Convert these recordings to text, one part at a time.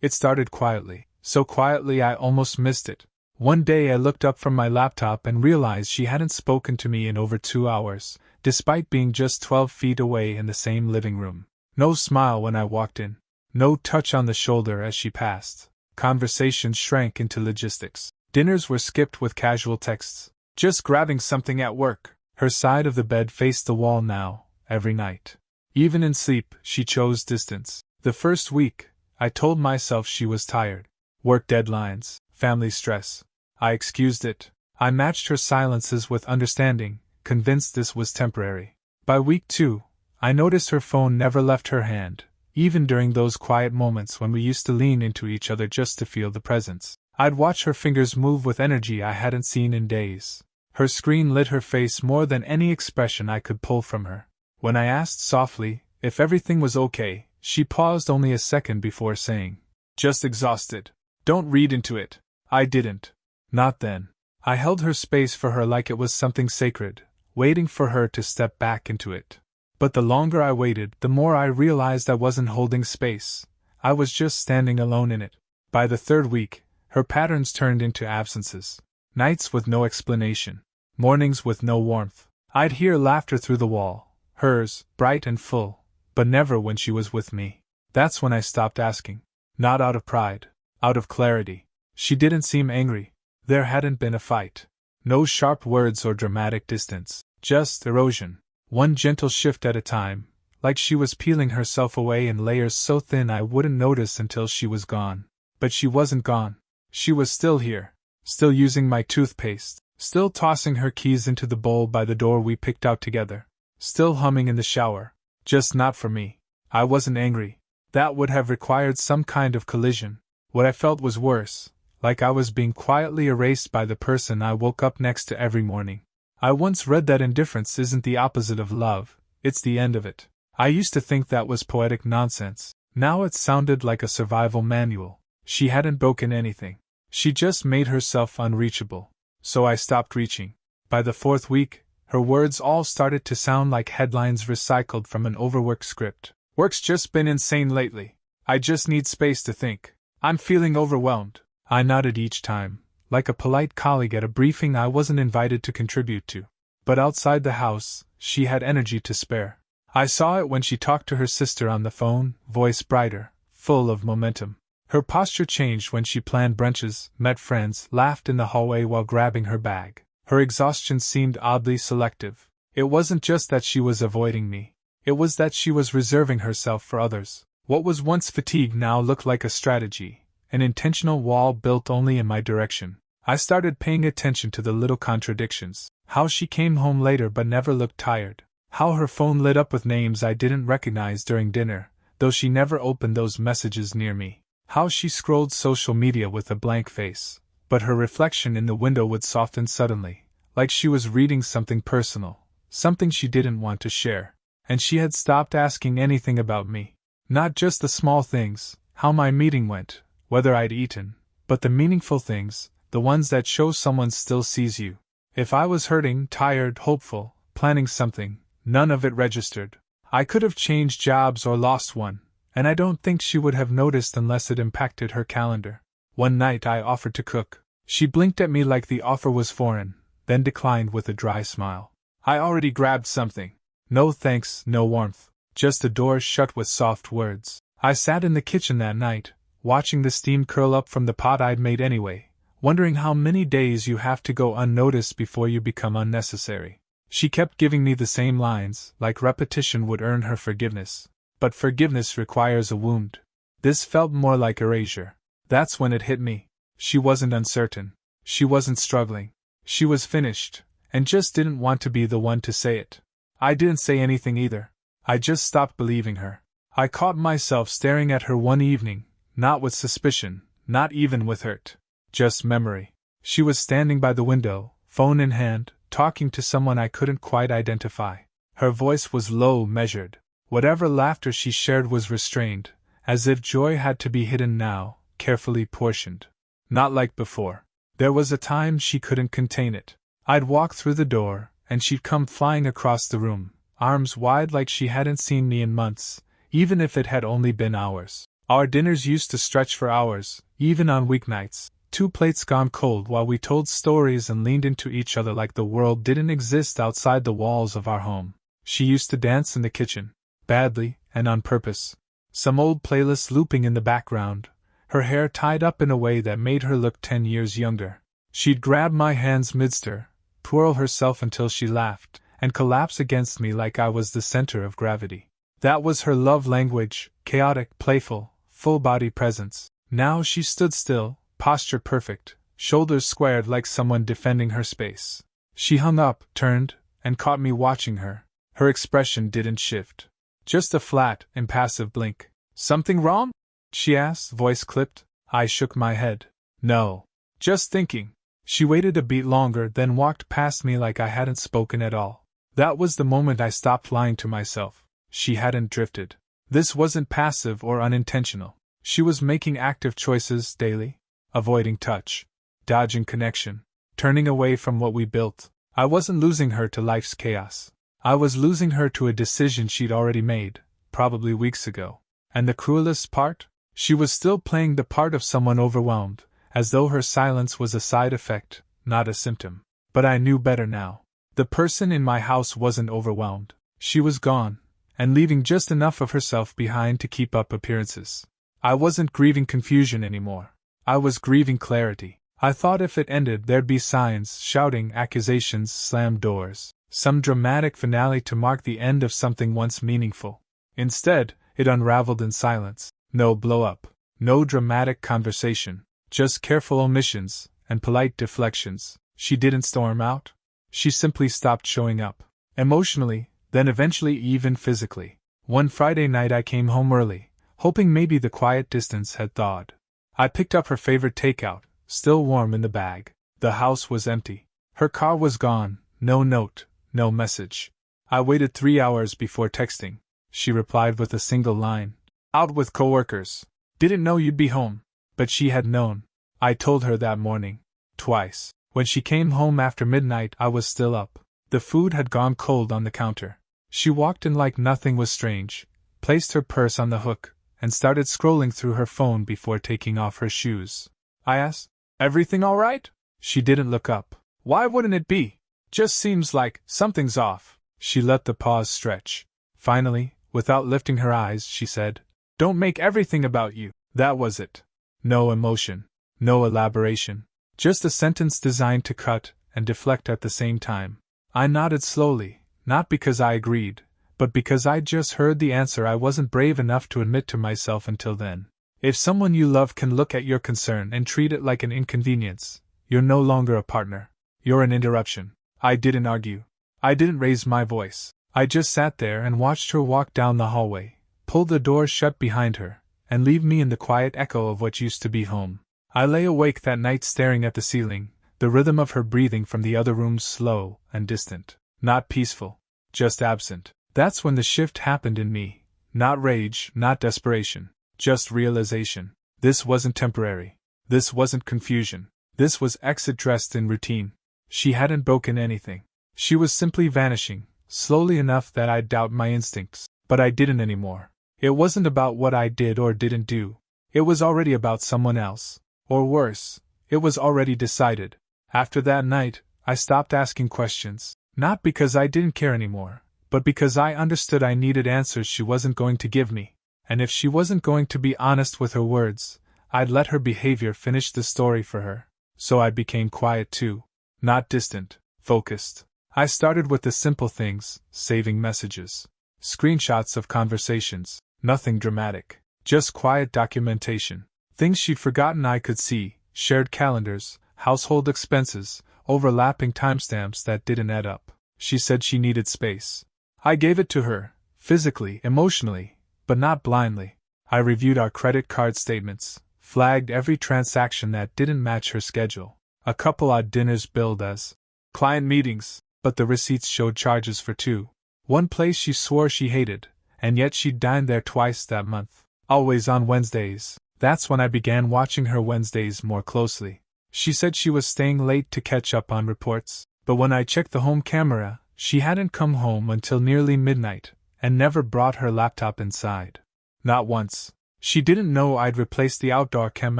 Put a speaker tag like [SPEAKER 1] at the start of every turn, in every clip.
[SPEAKER 1] It started quietly, so quietly I almost missed it. One day I looked up from my laptop and realized she hadn't spoken to me in over 2 hours, despite being just 12 feet away in the same living room. No smile when I walked in. No touch on the shoulder as she passed. Conversations shrank into logistics. Dinners were skipped with casual texts. Just grabbing something at work. Her side of the bed faced the wall now, every night. Even in sleep, she chose distance. The first week, I told myself she was tired. Work deadlines, family stress. I excused it. I matched her silences with understanding, convinced this was temporary. By week 2, I noticed her phone never left her hand, even during those quiet moments when we used to lean into each other just to feel the presence. I'd watch her fingers move with energy I hadn't seen in days. Her screen lit her face more than any expression I could pull from her. When I asked softly if everything was okay, she paused only a second before saying, "Just exhausted. Don't read into it." I didn't. Not then. I held her space for her like it was something sacred, waiting for her to step back into it. But the longer I waited, the more I realized I wasn't holding space. I was just standing alone in it. By the third week, her patterns turned into absences. Nights with no explanation. Mornings with no warmth. I'd hear laughter through the wall, hers, bright and full, but never when she was with me. That's when I stopped asking. Not out of pride. Out of clarity. She didn't seem angry. There hadn't been a fight. No sharp words or dramatic distance. Just erosion. One gentle shift at a time, like she was peeling herself away in layers so thin I wouldn't notice until she was gone. But she wasn't gone. She was still here. Still using my toothpaste. Still tossing her keys into the bowl by the door we picked out together. Still humming in the shower. Just not for me. I wasn't angry. That would have required some kind of collision. What I felt was worse, like I was being quietly erased by the person I woke up next to every morning. I once read that indifference isn't the opposite of love, it's the end of it. I used to think that was poetic nonsense. Now it sounded like a survival manual. She hadn't broken anything. She just made herself unreachable. So I stopped reaching. By the 4th week, her words all started to sound like headlines recycled from an overworked script. "Work's just been insane lately. I just need space to think. I'm feeling overwhelmed." I nodded each time, like a polite colleague at a briefing I wasn't invited to contribute to. But outside the house, she had energy to spare. I saw it when she talked to her sister on the phone, voice brighter, full of momentum. Her posture changed when she planned brunches, met friends, laughed in the hallway while grabbing her bag. Her exhaustion seemed oddly selective. It wasn't just that she was avoiding me. It was that she was reserving herself for others. What was once fatigue now looked like a strategy, an intentional wall built only in my direction. I started paying attention to the little contradictions. How she came home later but never looked tired. How her phone lit up with names I didn't recognize during dinner, though she never opened those messages near me. How she scrolled social media with a blank face, but her reflection in the window would soften suddenly, like she was reading something personal, something she didn't want to share. And she had stopped asking anything about me. Not just the small things, how my meeting went, whether I'd eaten, but the meaningful things, the ones that show someone still sees you. If I was hurting, tired, hopeful, planning something, none of it registered. I could have changed jobs or lost one, and I don't think she would have noticed unless it impacted her calendar. One night I offered to cook. She blinked at me like the offer was foreign, then declined with a dry smile. I already grabbed something. No thanks, no warmth. Just the door shut with soft words. I sat in the kitchen that night, watching the steam curl up from the pot I'd made anyway, wondering how many days you have to go unnoticed before you become unnecessary. She kept giving me the same lines, like repetition would earn her forgiveness. But forgiveness requires a wound. This felt more like erasure. That's when it hit me. She wasn't uncertain. She wasn't struggling. She was finished, and just didn't want to be the one to say it. I didn't say anything either. I just stopped believing her. I caught myself staring at her one evening, not with suspicion, not even with hurt. Just memory. She was standing by the window, phone in hand, talking to someone I couldn't quite identify. Her voice was low, measured. Whatever laughter she shared was restrained, as if joy had to be hidden now, carefully portioned. Not like before. There was a time she couldn't contain it. I'd walk through the door, and she'd come flying across the room, arms wide like she hadn't seen me in months, even if it had only been hours. Our dinners used to stretch for hours, even on weeknights, 2 plates gone cold while we told stories and leaned into each other like the world didn't exist outside the walls of our home. She used to dance in the kitchen, badly and on purpose. Some old playlist looping in the background, her hair tied up in a way that made her look 10 years younger. She'd grab my hands mid-stir, twirl herself until she laughed, and collapse against me like I was the center of gravity. That was her love language, chaotic, playful, full-body presence. Now she stood still, posture perfect, shoulders squared like someone defending her space. She hung up, turned, and caught me watching her. Her expression didn't shift. Just a flat, impassive blink. "Something wrong?" she asked, voice clipped. I shook my head. "No. Just thinking." She waited a beat longer, then walked past me like I hadn't spoken at all. That was the moment I stopped lying to myself. She hadn't drifted. This wasn't passive or unintentional. She was making active choices daily. Avoiding touch. Dodging connection. Turning away from what we built. I wasn't losing her to life's chaos. I was losing her to a decision she'd already made, probably weeks ago. And the cruelest part? She was still playing the part of someone overwhelmed, as though her silence was a side effect, not a symptom. But I knew better now. The person in my house wasn't overwhelmed. She was gone, and leaving just enough of herself behind to keep up appearances. I wasn't grieving confusion anymore. I was grieving clarity. I thought if it ended there'd be signs, shouting, accusations, slammed doors. Some dramatic finale to mark the end of something once meaningful. Instead, it unraveled in silence. No blow-up. No dramatic conversation. Just careful omissions, and polite deflections. She didn't storm out. She simply stopped showing up. Emotionally, then eventually even physically. One Friday night I came home early, hoping maybe the quiet distance had thawed. I picked up her favorite takeout, still warm in the bag. The house was empty. Her car was gone, no note, no message. I waited 3 hours before texting. She replied with a single line. "Out with coworkers. Didn't know you'd be home." But she had known. I told her that morning. Twice. When she came home after midnight, I was still up. The food had gone cold on the counter. She walked in like nothing was strange, placed her purse on the hook, and started scrolling through her phone before taking off her shoes. I asked, "Everything all right?" She didn't look up. "Why wouldn't it be? Just seems like something's off." She let the pause stretch. Finally, without lifting her eyes, she said, "Don't make everything about you." That was it. No emotion. No elaboration. Just a sentence designed to cut and deflect at the same time. I nodded slowly, not because I agreed, but because I'd just heard the answer I wasn't brave enough to admit to myself until then. If someone you love can look at your concern and treat it like an inconvenience, you're no longer a partner. You're an interruption. I didn't argue. I didn't raise my voice. I just sat there and watched her walk down the hallway, pull the door shut behind her, and leave me in the quiet echo of what used to be home. I lay awake that night staring at the ceiling, the rhythm of her breathing from the other room slow and distant. Not peaceful. Just absent. That's when the shift happened in me. Not rage, not desperation. Just realization. This wasn't temporary. This wasn't confusion. This was exit dressed in routine. She hadn't broken anything. She was simply vanishing, slowly enough that I'd doubt my instincts. But I didn't anymore. It wasn't about what I did or didn't do. It was already about someone else. Or worse, it was already decided. After that night, I stopped asking questions. Not because I didn't care anymore, but because I understood I needed answers she wasn't going to give me. And if she wasn't going to be honest with her words, I'd let her behavior finish the story for her. So I became quiet too. Not distant, focused. I started with the simple things, saving messages. Screenshots of conversations. Nothing dramatic. Just quiet documentation. Things she'd forgotten I could see, shared calendars, household expenses, overlapping timestamps that didn't add up. She said she needed space. I gave it to her, physically, emotionally, but not blindly. I reviewed our credit card statements, flagged every transaction that didn't match her schedule. A couple odd dinners billed as client meetings, but the receipts showed charges for 2. One place she swore she hated, and yet she'd dined there twice that month. Always on Wednesdays. That's when I began watching her Wednesdays more closely. She said she was staying late to catch up on reports, but when I checked the home camera, she hadn't come home until nearly midnight, and never brought her laptop inside. Not once. She didn't know I'd replaced the outdoor cam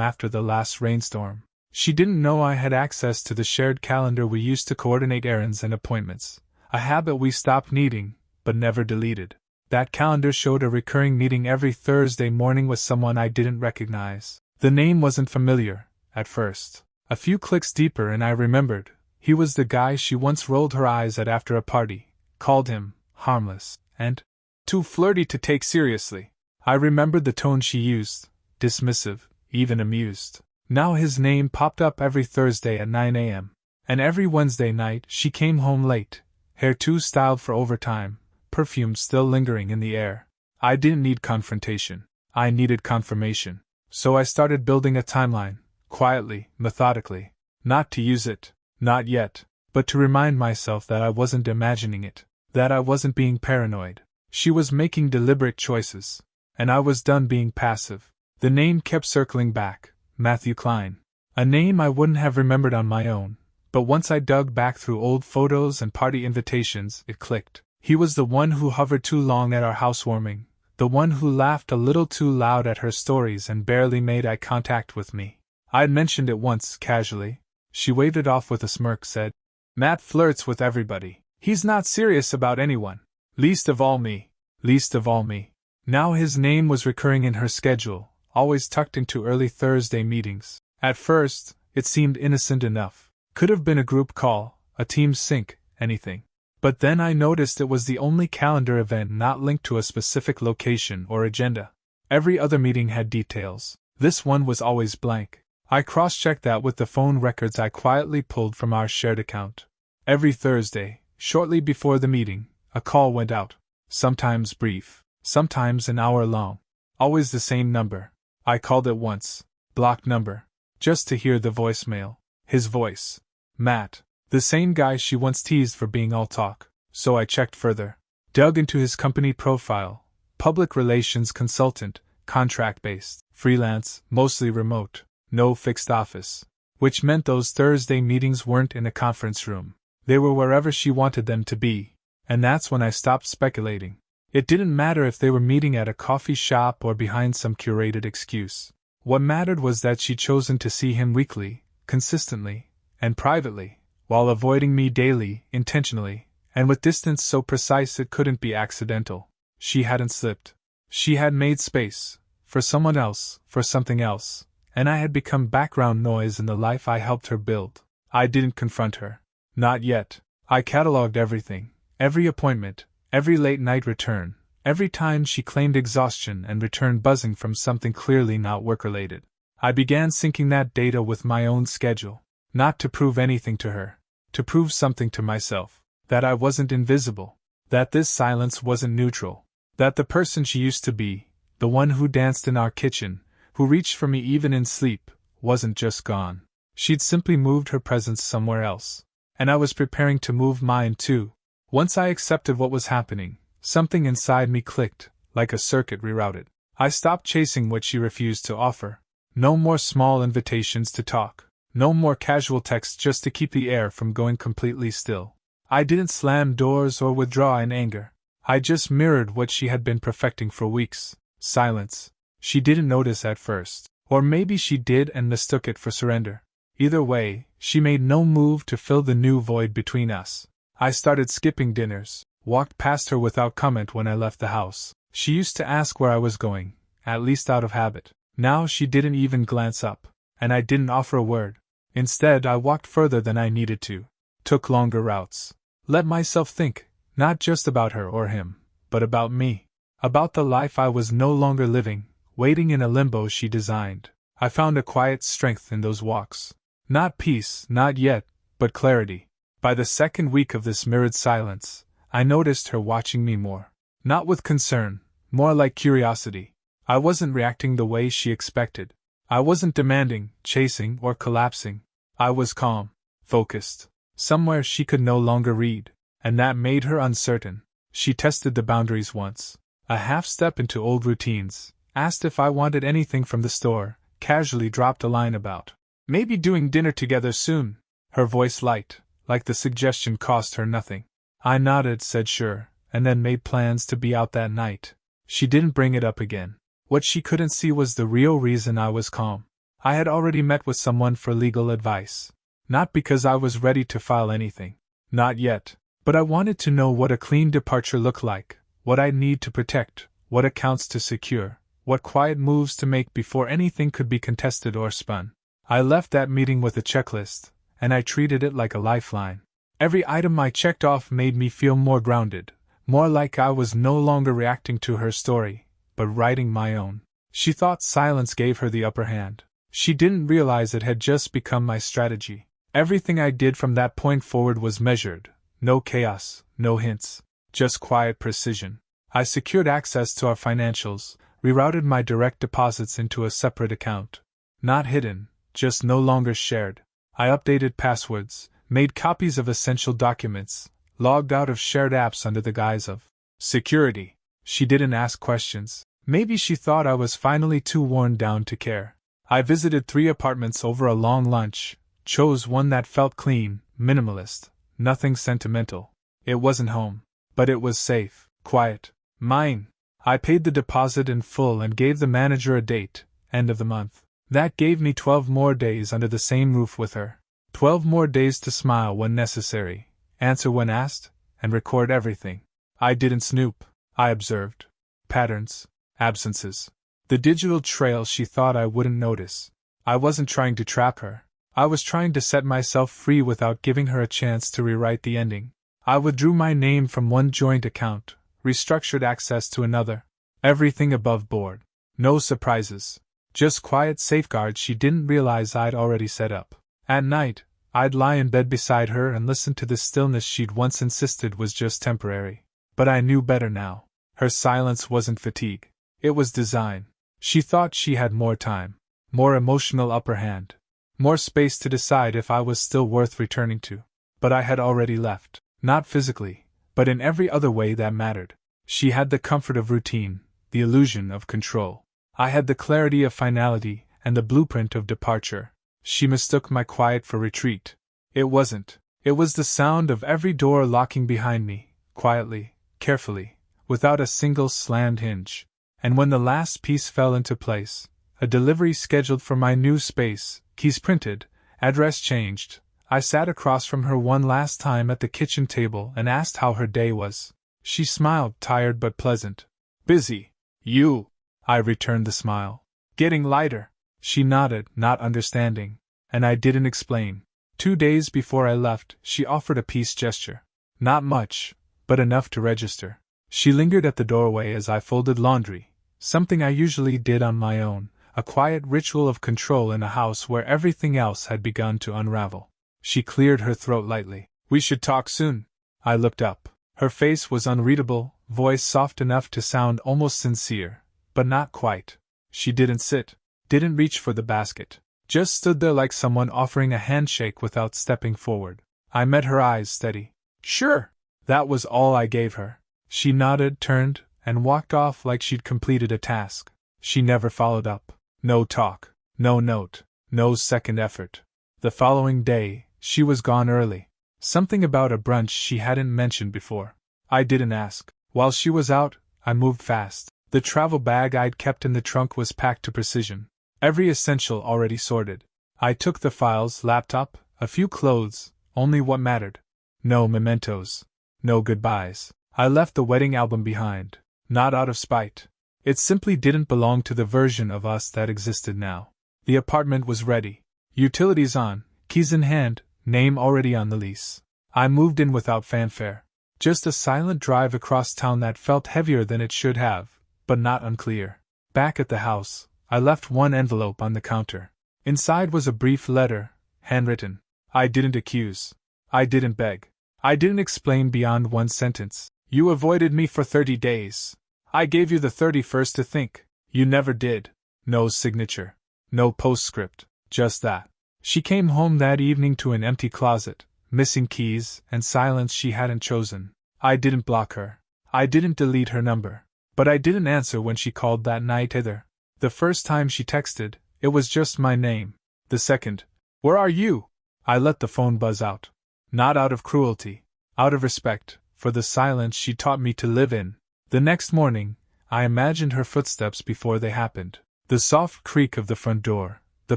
[SPEAKER 1] after the last rainstorm. She didn't know I had access to the shared calendar we used to coordinate errands and appointments, a habit we stopped needing, but never deleted. That calendar showed a recurring meeting every Thursday morning with someone I didn't recognize. The name wasn't familiar, at first. A few clicks deeper and I remembered. He was the guy she once rolled her eyes at after a party, called him harmless, and too flirty to take seriously. I remembered the tone she used, dismissive, even amused. Now his name popped up every Thursday at 9 a.m. And every Wednesday night she came home late, hair too styled for overtime, perfume still lingering in the air. I didn't need confrontation. I needed confirmation. So I started building a timeline, quietly, methodically. Not to use it, not yet, but to remind myself that I wasn't imagining it, that I wasn't being paranoid. She was making deliberate choices, and I was done being passive. The name kept circling back, Matthew Klein. A name I wouldn't have remembered on my own, but once I dug back through old photos and party invitations, it clicked. He was the one who hovered too long at our housewarming, the one who laughed a little too loud at her stories and barely made eye contact with me. I'd mentioned it once, casually. She waved it off with a smirk, said, "Matt flirts with everybody. He's not serious about anyone. Least of all me. Least of all me." Now his name was recurring in her schedule, always tucked into early Thursday meetings. At first, it seemed innocent enough. Could have been a group call, a team sync, anything. But then I noticed it was the only calendar event not linked to a specific location or agenda. Every other meeting had details. This one was always blank. I cross-checked that with the phone records I quietly pulled from our shared account. Every Thursday, shortly before the meeting, a call went out. Sometimes brief, sometimes an hour long. Always the same number. I called it once. Blocked number. Just to hear the voicemail. His voice. Matt. The same guy she once teased for being all talk. So I checked further. Dug into his company profile. Public relations consultant, contract-based, freelance, mostly remote. No fixed office. Which meant those Thursday meetings weren't in a conference room. They were wherever she wanted them to be. And that's when I stopped speculating. It didn't matter if they were meeting at a coffee shop or behind some curated excuse. What mattered was that she'd chosen to see him weekly, consistently, and privately, while avoiding me daily, intentionally, and with distance so precise it couldn't be accidental. She hadn't slipped. She had made space, for someone else, for something else, and I had become background noise in the life I helped her build. I didn't confront her. Not yet. I cataloged everything, every appointment, every late-night return, every time she claimed exhaustion and returned buzzing from something clearly not work-related. I began syncing that data with my own schedule, not to prove anything to her, to prove something to myself, that I wasn't invisible, that this silence wasn't neutral, that the person she used to be, the one who danced in our kitchen, who reached for me even in sleep, wasn't just gone. She'd simply moved her presence somewhere else. And I was preparing to move mine too. Once I accepted what was happening, something inside me clicked, like a circuit rerouted. I stopped chasing what she refused to offer. No more small invitations to talk. No more casual texts just to keep the air from going completely still. I didn't slam doors or withdraw in anger. I just mirrored what she had been perfecting for weeks. Silence. She didn't notice at first. Or maybe she did and mistook it for surrender. Either way, she made no move to fill the new void between us. I started skipping dinners, walked past her without comment when I left the house. She used to ask where I was going, at least out of habit. Now she didn't even glance up, and I didn't offer a word. Instead, I walked further than I needed to, took longer routes. Let myself think, not just about her or him, but about me. About the life I was no longer living, waiting in a limbo she designed. I found a quiet strength in those walks. Not peace, not yet, but clarity. By the second week of this mirrored silence, I noticed her watching me more. Not with concern, more like curiosity. I wasn't reacting the way she expected. I wasn't demanding, chasing, or collapsing. I was calm, focused. Somewhere she could no longer read, and that made her uncertain. She tested the boundaries once. A half step into old routines, asked if I wanted anything from the store, casually dropped a line about maybe doing dinner together soon. Her voice light, like the suggestion cost her nothing. I nodded, said sure, and then made plans to be out that night. She didn't bring it up again. What she couldn't see was the real reason I was calm. I had already met with someone for legal advice. Not because I was ready to file anything. Not yet. But I wanted to know what a clean departure looked like, what I'd need to protect, what accounts to secure, what quiet moves to make before anything could be contested or spun. I left that meeting with a checklist, and I treated it like a lifeline. Every item I checked off made me feel more grounded, more like I was no longer reacting to her story, but writing my own. She thought silence gave her the upper hand. She didn't realize it had just become my strategy. Everything I did from that point forward was measured. No chaos, no hints, just quiet precision. I secured access to our financials, rerouted my direct deposits into a separate account. Not hidden, just no longer shared. I updated passwords, made copies of essential documents, logged out of shared apps under the guise of security. She didn't ask questions. Maybe she thought I was finally too worn down to care. I visited 3 apartments over a long lunch, chose one that felt clean, minimalist, nothing sentimental. It wasn't home, but it was safe, quiet, mine. I paid the deposit in full and gave the manager a date, end of the month. That gave me 12 more days under the same roof with her. 12 more days to smile when necessary, answer when asked, and record everything. I didn't snoop. I observed patterns, absences. The digital trail she thought I wouldn't notice. I wasn't trying to trap her. I was trying to set myself free without giving her a chance to rewrite the ending. I withdrew my name from one joint account, restructured access to another. Everything above board. No surprises. Just quiet safeguards she didn't realize I'd already set up. At night, I'd lie in bed beside her and listen to the stillness she'd once insisted was just temporary. But I knew better now. Her silence wasn't fatigue. It was design. She thought she had more time, more emotional upper hand, more space to decide if I was still worth returning to. But I had already left. Not physically, but in every other way that mattered. She had the comfort of routine, the illusion of control. I had the clarity of finality and the blueprint of departure. She mistook my quiet for retreat. It wasn't. It was the sound of every door locking behind me, quietly, carefully, without a single slammed hinge. And when the last piece fell into place, a delivery scheduled for my new space, keys printed, address changed, I sat across from her one last time at the kitchen table and asked how her day was. She smiled, tired but pleasant. Busy. You? I returned the smile. Getting lighter. She nodded, not understanding. And I didn't explain. 2 days before I left, she offered a peace gesture. Not much, but enough to register. She lingered at the doorway as I folded laundry, something I usually did on my own, a quiet ritual of control in a house where everything else had begun to unravel. She cleared her throat lightly. We should talk soon. I looked up. Her face was unreadable, voice soft enough to sound almost sincere, but not quite. She didn't sit, didn't reach for the basket, just stood there like someone offering a handshake without stepping forward. I met her eyes steady. Sure. That was all I gave her. She nodded, turned, and walked off like she'd completed a task. She never followed up. No talk, no note, no second effort. The following day, she was gone early. Something about a brunch she hadn't mentioned before. I didn't ask. While she was out, I moved fast. The travel bag I'd kept in the trunk was packed to precision. Every essential already sorted. I took the files, laptop, a few clothes, only what mattered. No mementos. No goodbyes. I left the wedding album behind. Not out of spite. It simply didn't belong to the version of us that existed now. The apartment was ready. Utilities on, keys in hand, name already on the lease. I moved in without fanfare. Just a silent drive across town that felt heavier than it should have, but not unclear. Back at the house, I left one envelope on the counter. Inside was a brief letter, handwritten. I didn't accuse. I didn't beg. I didn't explain beyond one sentence. You avoided me for 30 days. I gave you the 31st to think. You never did. No signature. No postscript. Just that. She came home that evening to an empty closet, missing keys and silence she hadn't chosen. I didn't block her. I didn't delete her number. But I didn't answer when she called that night either. The first time she texted, it was just my name. The second, where are you? I let the phone buzz out. Not out of cruelty. Out of respect, for the silence she taught me to live in. The next morning, I imagined her footsteps before they happened. The soft creak of the front door, the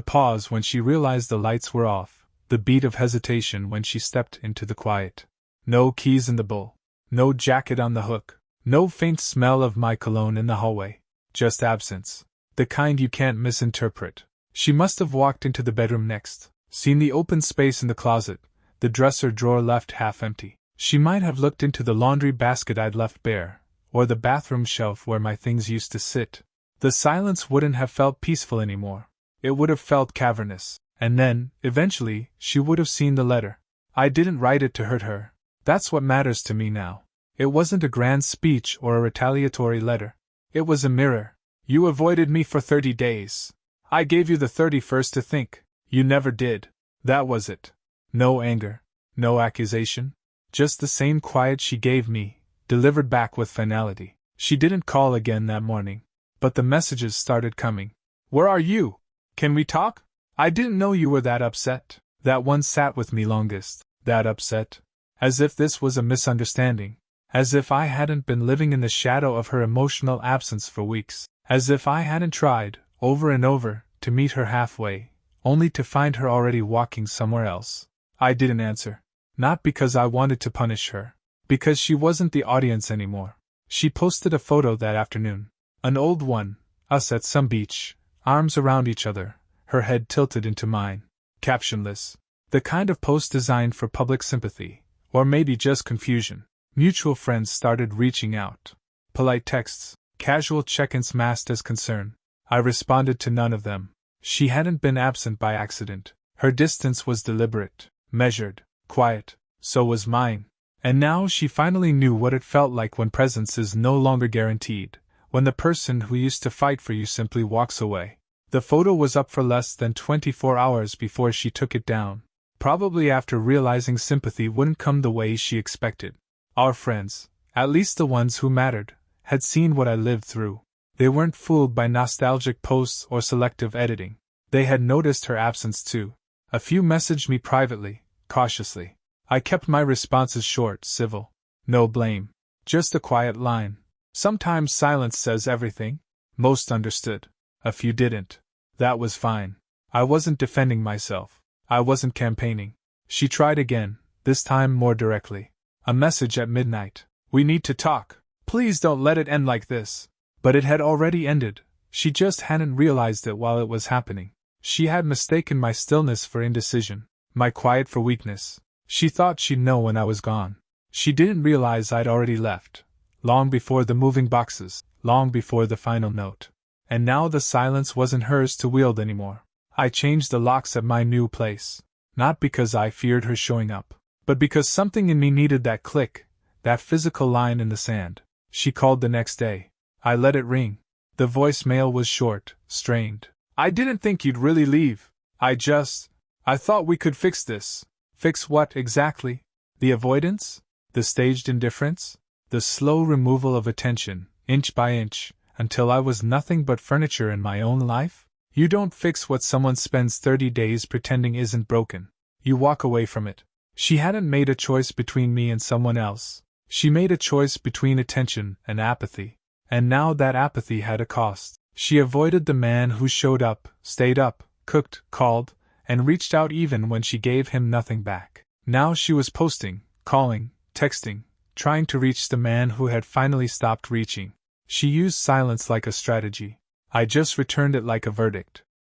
[SPEAKER 1] pause when she realized the lights were off, the beat of hesitation when she stepped into the quiet. No keys in the bowl. No jacket on the hook. No faint smell of my cologne in the hallway. Just absence. The kind you can't misinterpret. She must have walked into the bedroom next, seen the open space in the closet, the dresser drawer left half empty. She might have looked into the laundry basket I'd left bare, or the bathroom shelf where my things used to sit. The silence wouldn't have felt peaceful anymore. It would have felt cavernous. And then, eventually, she would have seen the letter. I didn't write it to hurt her. That's what matters to me now. It wasn't a grand speech or a retaliatory letter. It was a mirror. You avoided me for 30 days. I gave you the 31st to think. You never did. That was it. No anger. No accusation. Just the same quiet she gave me, delivered back with finality. She didn't call again that morning. But the messages started coming. Where are you? Can we talk? I didn't know you were that upset. That one sat with me longest. That upset. As if this was a misunderstanding. As if I hadn't been living in the shadow of her emotional absence for weeks. As if I hadn't tried, over and over, to meet her halfway, only to find her already walking somewhere else. I didn't answer. Not because I wanted to punish her. Because she wasn't the audience anymore. She posted a photo that afternoon. An old one, us at some beach, arms around each other, her head tilted into mine. Captionless. The kind of post designed for public sympathy, or maybe just confusion. Mutual friends started reaching out. Polite texts, casual check-ins masked as concern. I responded to none of them. She hadn't been absent by accident. Her distance was deliberate, measured, quiet. So was mine. And now she finally knew what it felt like when presence is no longer guaranteed, when the person who used to fight for you simply walks away. The photo was up for less than 24 hours before she took it down, probably after realizing sympathy wouldn't come the way she expected. Our friends, at least the ones who mattered, had seen what I lived through. They weren't fooled by nostalgic posts or selective editing. They had noticed her absence too. A few messaged me privately, cautiously. I kept my responses short, civil. No blame. Just a quiet line. Sometimes silence says everything. Most understood. A few didn't. That was fine. I wasn't defending myself. I wasn't campaigning. She tried again, this time more directly. A message at midnight. We need to talk. Please don't let it end like this. But it had already ended. She just hadn't realized it while it was happening. She had mistaken my stillness for indecision, my quiet for weakness. She thought she'd know when I was gone. She didn't realize I'd already left. Long before the moving boxes, long before the final note. And now the silence wasn't hers to wield anymore. I changed the locks at my new place. Not because I feared her showing up, but because something in me needed that click, that physical line in the sand. She called the next day. I let it ring. The voicemail was short, strained. I didn't think you'd really leave. I thought we could fix this. Fix what exactly? The avoidance? The staged indifference? The slow removal of attention, inch by inch, until I was nothing but furniture in my own life? You don't fix what someone spends 30 days pretending isn't broken. You walk away from it. She hadn't made a choice between me and someone else. She made a choice between attention and apathy. And now that apathy had a cost. She avoided the man who showed up, stayed up, cooked, called, and reached out even when she gave him nothing back. Now she was posting, calling, texting, trying to reach the man who had finally stopped reaching. She used silence like a strategy. I just returned it like a verdict.